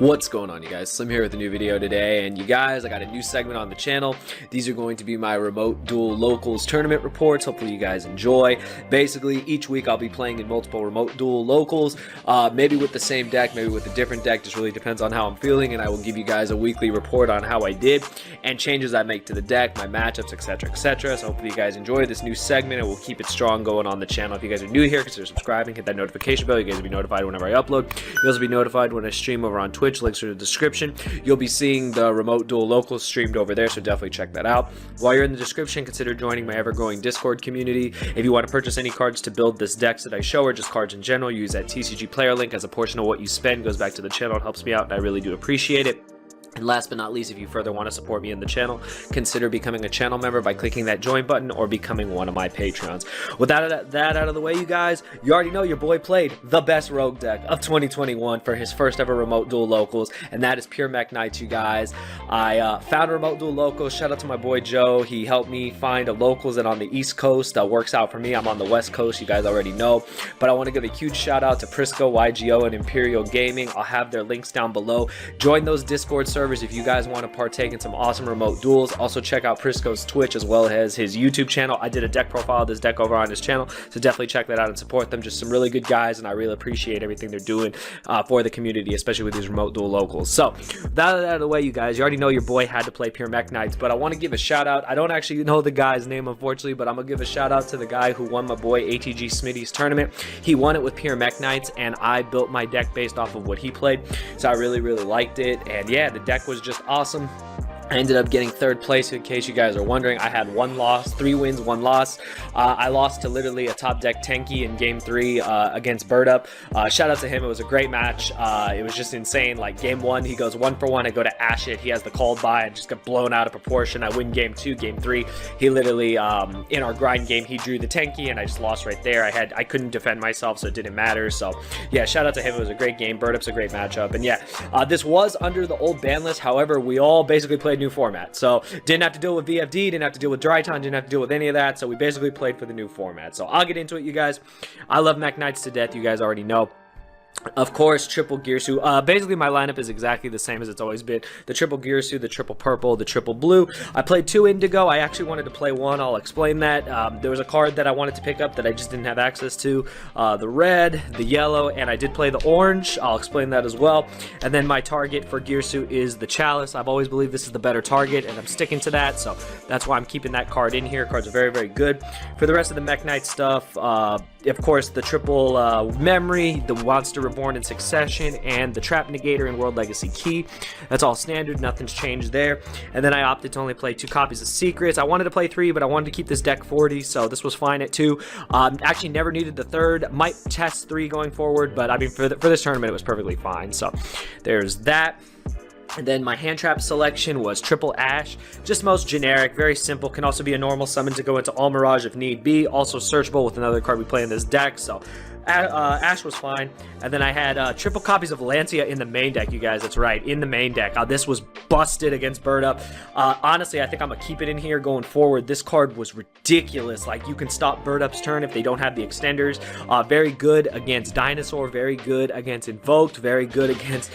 What's going on, you guys? Slim here with a new video today, and you guys, I got a new segment on the channel. These are going to be my remote duel locals tournament reports. Hopefully you guys enjoy. Basically, each week I'll be playing in multiple remote duel locals, maybe with the same deck, maybe with a different deck, just really depends on how I'm feeling, and I will give you guys a weekly report on how I did and changes I make to the deck, my matchups, etc, etc. So hopefully you guys enjoy this new segment, and we'll keep it strong going on the channel. If you guys are new here, consider subscribing, hit that notification bell. You guys will be notified whenever I upload. You'll also be notified when I stream over on Twitch. Links are in the description. You'll be seeing the remote duel locals streamed over there, so definitely check that out. While you're in the description, consider joining my ever-growing Discord community. If you want to purchase any cards to build this decks that I show, or just cards in general, use that TCG player link, as a portion of what you spend goes back to the channel. It helps me out, and I really do appreciate it. And last but not least, if you further want to support me in the channel, consider becoming a channel member by clicking that join button or becoming one of my Patreons. With that out of the way, you guys, you already know your boy played the best rogue deck of 2021 for his first ever remote duel locals, and that is pure MEKK-KNIGHT, you guys. I found a remote duel locals. Shout out to my boy Joe. He helped me find a locals that on the East Coast works out for me. I'm on the West Coast, you guys already know. But I want to give a huge shout out to Prisco, YGO, and Imperial Gaming. I'll have their links down below. Join those Discord servers if you guys want to partake in some awesome remote duels. Also check out Prisco's Twitch as well as his YouTube channel. I did a deck profile of this deck over on his channel, so definitely check that out and support them. Just some really good guys, and I really appreciate everything they're doing for the community, especially with these remote duel locals. So that out of the way, you guys, you already know your boy had to play pure MEKK-KNIGHTs, but I want to give a shout out. I don't actually know the guy's name, unfortunately, but I'm gonna give a shout out to the guy who won my boy ATG Smitty's tournament. He won it with pure MEKK-KNIGHTs, and I built my deck based off of what he played, so I really liked it. And yeah, the deck was just awesome. I ended up getting third place, in case you guys are wondering. I had 1 loss, 3 wins, 1 loss. I lost to literally a top deck Tenki in game 3 against Bird Up. Shout out to him. It was a great match. It was just insane. Like game 1, he goes 1 for 1. I go to Ash it. He has the called by. I just got blown out of proportion. I win game 2, game 3. He literally, in our grind game, he drew the Tenki, and I just lost right there. I couldn't defend myself, so it didn't matter. So yeah, shout out to him. It was a great game. Bird Up's a great matchup. And yeah, this was under the old ban list. However, we all basically played new format, so didn't have to deal with VFD, didn't have to deal with dry time, didn't have to deal with any of that, so we basically played for the new format. So I'll get into it, you guys. I love MEKK-KNIGHTs to death, you guys already know. Of course, triple Gearsu. Basically, my lineup is exactly the same as it's always been. The triple Gearsu, the triple purple, the triple blue. I played 2 Indigo. I actually wanted to play 1. I'll explain that. There was a card that I wanted to pick up that I just didn't have access to. The red, the yellow, and I did play the orange. I'll explain that as well. And then my target for Gearsu is the Chalice. I've always believed this is the better target, and I'm sticking to that, so that's why I'm keeping that card in here. Cards are very good. For the rest of the MEKK-KNIGHT stuff, of course, the triple memory, the Monster Reborn in Succession, and the Trap Negator and World Legacy Key. That's all standard, nothing's changed there. And then I opted to only play 2 copies of Secrets. I wanted to play 3, but I wanted to keep this deck 40, so this was fine at 2. Actually never needed the 3rd. Might test 3 going forward, but I mean for this tournament it was perfectly fine. So there's that. And then my hand trap selection was triple Ash, just most generic, very simple. Can also be a normal summon to go into All Mirage if need be. Also searchable with another card we play in this deck, so Ash was fine. And then I had triple copies of Lancia in the main deck, you guys. That's right, in the main deck. This was busted against Bird Up. Honestly, I think I'm gonna keep it in here going forward. This card was ridiculous. Like, you can stop Bird Up's turn if they don't have the extenders. Very good against Dinosaur, very good against Invoked, very good against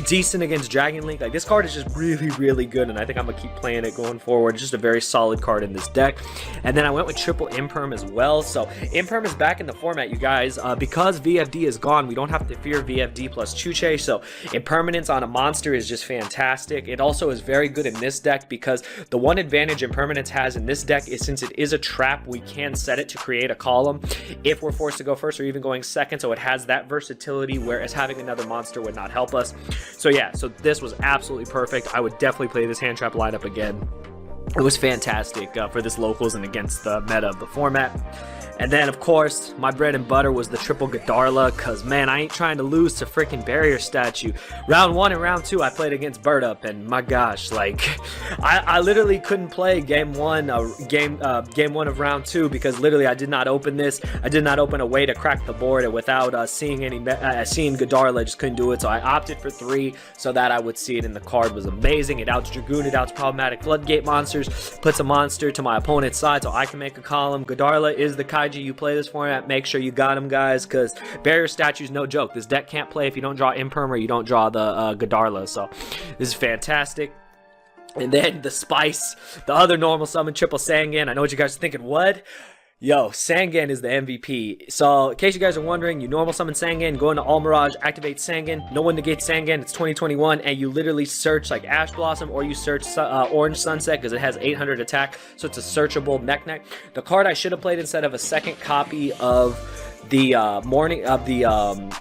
decent against Dragon Link. Like, this card is just really good, and I think I'm gonna keep playing it going forward. It's just a very solid card in this deck. And then I went with triple Imperm as well. So Imperm is back in the format, you guys. Because VFD is gone, we don't have to fear VFD plus Chuche, so Impermanence on a monster is just fantastic. It also is very good in this deck because the one advantage Impermanence has in this deck is, since it is a trap, we can set it to create a column if we're forced to go first or even going second, so it has that versatility, whereas having another monster would not help us. So yeah, so this was absolutely perfect. I would definitely play this hand trap lineup again. It was fantastic for this locals and against the meta of the format. And then, of course, my bread and butter was the triple Godarla, because, man, I ain't trying to lose to freaking Barrier Statue. Round 1 and round 2, I played against Bird Up, and my gosh, like, I literally couldn't play game 1 of round 2, because literally I did not open this. I did not open a way to crack the board, and without seeing Godarla, I just couldn't do it. So I opted for 3 so that I would see it, and the card was amazing. It outs Dragoon, it outs problematic Floodgate monsters, puts a monster to my opponent's side so I can make a column. Godarla is the Kaiji, you play this format, make sure you got them, guys, because barrier statue's no joke. This deck can't play if you don't draw Imperm or you don't draw the Godarla, so this is fantastic. And then the Spice, the other normal summon, triple Sangan. I know what you guys are thinking, what? Yo, Sangan is the MVP. So, in case you guys are wondering, you normal summon Sangan, go into All Mirage, activate Sangan, no one negates Sangan, it's 2021, and you literally search like Ash Blossom, or you search Orange Sunset, because it has 800 attack, so it's a searchable MEKK-KNIGHT. The card I should have played instead of a second copy of the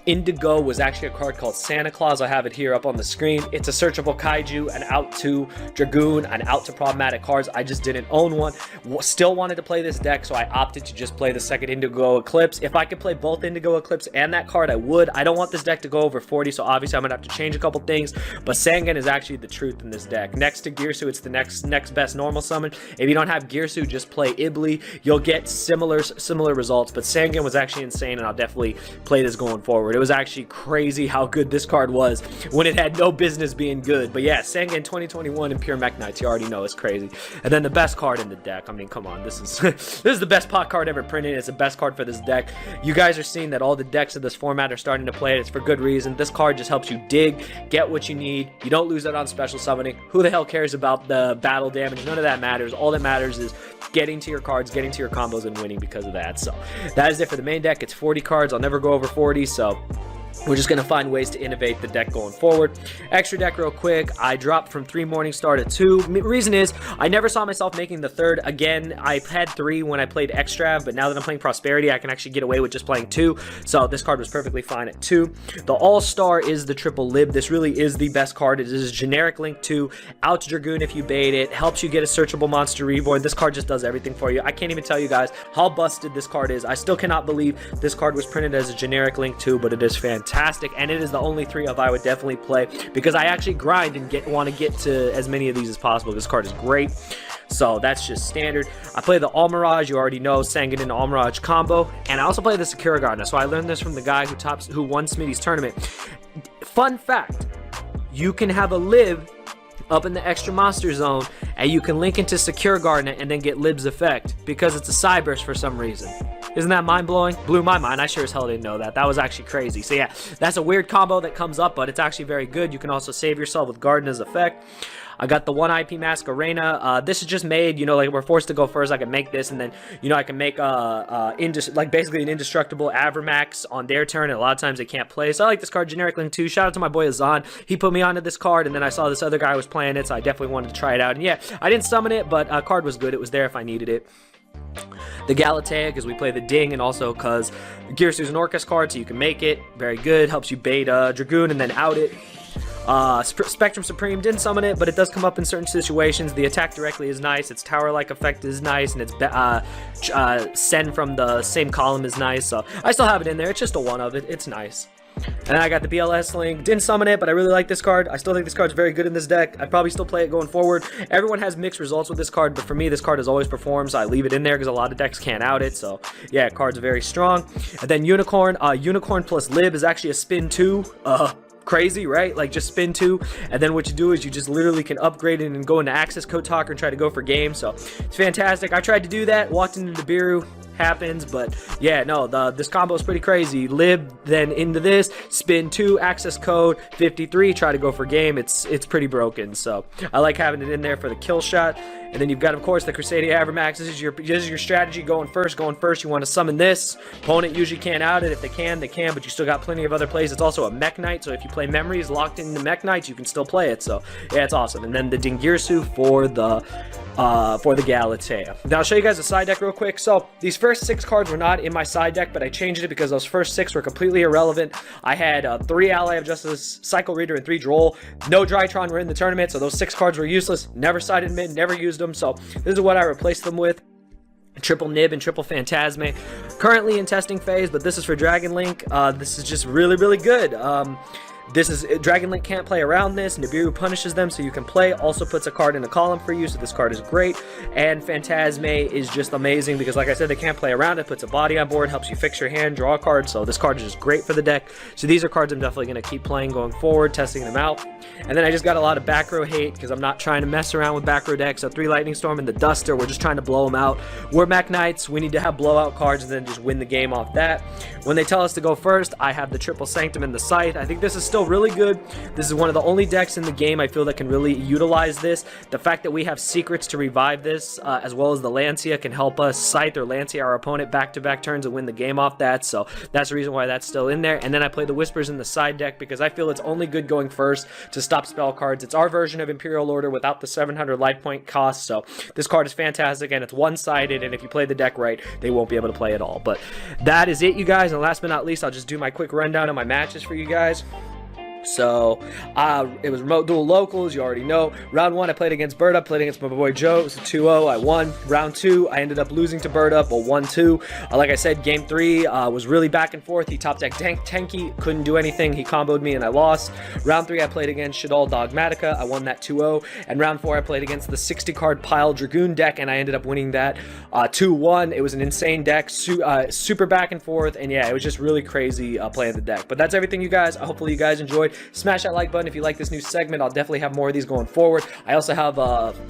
Indigo was actually a card called Santa Claus. I have it here up on the screen. It's a searchable Kaiju, an out to Dragoon, an out to problematic cards. I just didn't own one. Still wanted to play this deck, so I opted to just play the second Indigo Eclipse. If I could play both Indigo Eclipse and that card, I would. I don't want this deck to go over 40, so obviously I'm gonna have to change a couple things, but Sangan is actually the truth in this deck. Next to Girsu, it's the next best normal summon. If you don't have Girsu, just play Ibli. You'll get similar results, but Sangan was actually insane, and I'll definitely play this going forward. It was actually crazy how good this card was when it had no business being good. But yeah, Sangan 2021 and pure MEKK-KNIGHTs, you already know, it's crazy. And then the best card in the deck, I mean, come on, this is this is the best pot card ever printed. It's the best card for this deck. You guys are seeing that all the decks of this format are starting to play it. It's for good reason. This card just helps you dig, get what you need. You don't lose it on special summoning. Who the hell cares about the battle damage? None of that matters. All that matters is getting to your cards, getting to your combos, and winning because of that. So that is it for the main deck. It's 40 cards. I'll never go over 40, so we're just going to find ways to innovate the deck going forward. Extra deck real quick. I dropped from 3 Morningstar to 2. Reason is, I never saw myself making the 3rd. Again, I had 3 when I played Extrav, but now that I'm playing Prosperity, I can actually get away with just playing 2. So this card was perfectly fine at 2. The All-Star is the triple Lib. This really is the best card. It is generic Link 2. Out to Dragoon if you bait it. Helps you get a searchable Monster Reborn. This card just does everything for you. I can't even tell you guys how busted this card is. I still cannot believe this card was printed as a generic Link 2, but it is fantastic, and it is the only 3 of I would definitely play because I actually grind and want to get to as many of these as possible. This card is great, so that's just standard. I play the All Mirage, you already know, Sangan into All Mirage combo, and I also play the Sakura Gardener. So I learned this from the guy who won Smitty's tournament. Fun fact, you can have a Lib up in the extra monster zone, and you can link into Secure Gardener and then get Lib's effect because it's a Cyburst for some reason. Isn't that mind-blowing? Blew my mind. I sure as hell didn't know that. That was actually crazy. So yeah, that's a weird combo that comes up, but it's actually very good. You can also save yourself with Gardener's effect. I got the 1 IP Mask Arena. This is just made, you know, like we're forced to go first. I can make this, and then, you know, I can make like basically an indestructible Avermax on their turn, and a lot of times they can't play. So I like this card, Generic Link 2. Shout out to my boy Azan. He put me onto this card, and then I saw this other guy was playing it, so I definitely wanted to try it out. And yeah, I didn't summon it, but card was good. It was there if I needed it. The Galatea, because we play the Ding, and also because Girsu's an Orcus card, so you can make it. Very good. Helps you bait Dragoon and then out it. Spectrum Supreme, didn't summon it, but it does come up in certain situations. The attack directly is nice, its tower-like effect is nice, and its send from the same column is nice, so I still have it in there. It's just a one of it. It's nice. And then I got the BLS Link. Didn't summon it, but I really like this card. I still think this card's very good in this deck. I'd probably still play it going forward. Everyone has mixed results with this card, but for me, this card has always performed, so I leave it in there because a lot of decks can't out it. So yeah, card's very strong. And then Unicorn. Unicorn plus Lib is actually a spin 2. Crazy, right? Like, just spin 2, and then what you do is you just literally can upgrade it and go into Access Code Talker and try to go for game. So it's fantastic. I tried to do that, walked into the Nibiru, happens, but yeah, no, this combo is pretty crazy. Lib, then into this, spin 2, Access Code 53, try to go for game. It's pretty broken, so I like having it in there for the kill shot. And then you've got, of course, the Crusadia Avermax. This is your strategy going first. You want to summon this. Opponent usually can't out it. If they can, but you still got plenty of other plays. It's also a MEKK-KNIGHT, so if you play Memories locked into MEKK-KNIGHTs, you can still play it. So yeah, it's awesome. And then the Dingirsu for the Galatea. Now I'll show you guys the side deck real quick. So these first 6 cards were not in my side deck, but I changed it because those first 6 were completely irrelevant. I had 3 Ally of Justice, Cycle Reader, and 3 Droll. No Drytron were in the tournament, so those 6 cards were useless. Never sided mid, never used them. So this is what I replaced them with. Triple Nib and Triple Phantasme. Currently in testing phase, but this is for Dragon Link. This is just really, really good. This is Dragon Link can't play around this. Nibiru punishes them, so you can play. Also puts a card in a column for you, so this card is great. And Phantasme is just amazing because, like I said, they can't play around it. Puts a body on board, helps you fix your hand, draw a card. So this card is just great for the deck. So these are cards I'm definitely going to keep playing going forward, testing them out. And then I just got a lot of back row hate because I'm not trying to mess around with back row decks. So 3 Lightning Storm and the Duster, we're just trying to blow them out. We're MEKK-KNIGHTs. We need to have blowout cards and then just win the game off that. When they tell us to go first, I have the Triple Sanctum and the Scythe. I think this is still really good. This is one of the only decks in the game I feel that can really utilize this. The fact that we have secrets to revive this, as well as the Lancia, can help us Scythe or Lancia our opponent back-to-back turns and win the game off that. So that's the reason why that's still in there. And then I play the Whispers in the side deck because I feel it's only good going first to stop spell cards. It's our version of Imperial Order without the 700 life point cost. So this card is fantastic, and it's one-sided, and if you play the deck right, they won't be able to play it all. But that is it, you guys. And last but not least, I'll just do my quick rundown of my matches for you guys. So it was remote duel locals, you already know. Round 1 I played against Bird Up, played against my boy Joe. It was a 2-0, I won. Round 2 I ended up losing to Bird Up, a 1-2. Like I said, game 3 was really back and forth. He top decked Tenki, couldn't do anything, he comboed me and I lost. Round 3 I played against Shadal Dogmatica, I won that 2-0. And round 4 I played against the 60 card Pile Dragoon deck and I ended up winning that 2-1. It was an insane deck, super back and forth, and yeah, it was just really crazy playing the deck. But that's everything, you guys. Hopefully you guys enjoyed. Smash that like button if you like this new segment. I'll definitely have more of these going forward. I also have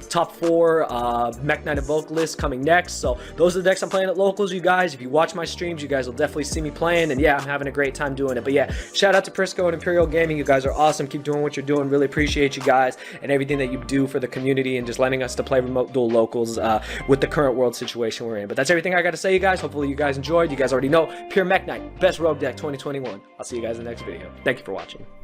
top 4 MEKK-KNIGHT Evoke list coming next. So those are the decks I'm playing at locals, you guys. If you watch my streams, you guys will definitely see me playing. And yeah, I'm having a great time doing it. But yeah, shout out to Prisco and Imperial Gaming. You guys are awesome. Keep doing what you're doing. Really appreciate you guys and everything that you do for the community and just letting us to play remote duel locals with the current world situation we're in. But that's everything I got to say, you guys. Hopefully you guys enjoyed. You guys already know, pure MEKK-KNIGHT, best rogue deck 2021. I'll see you guys in the next video. Thank you for watching.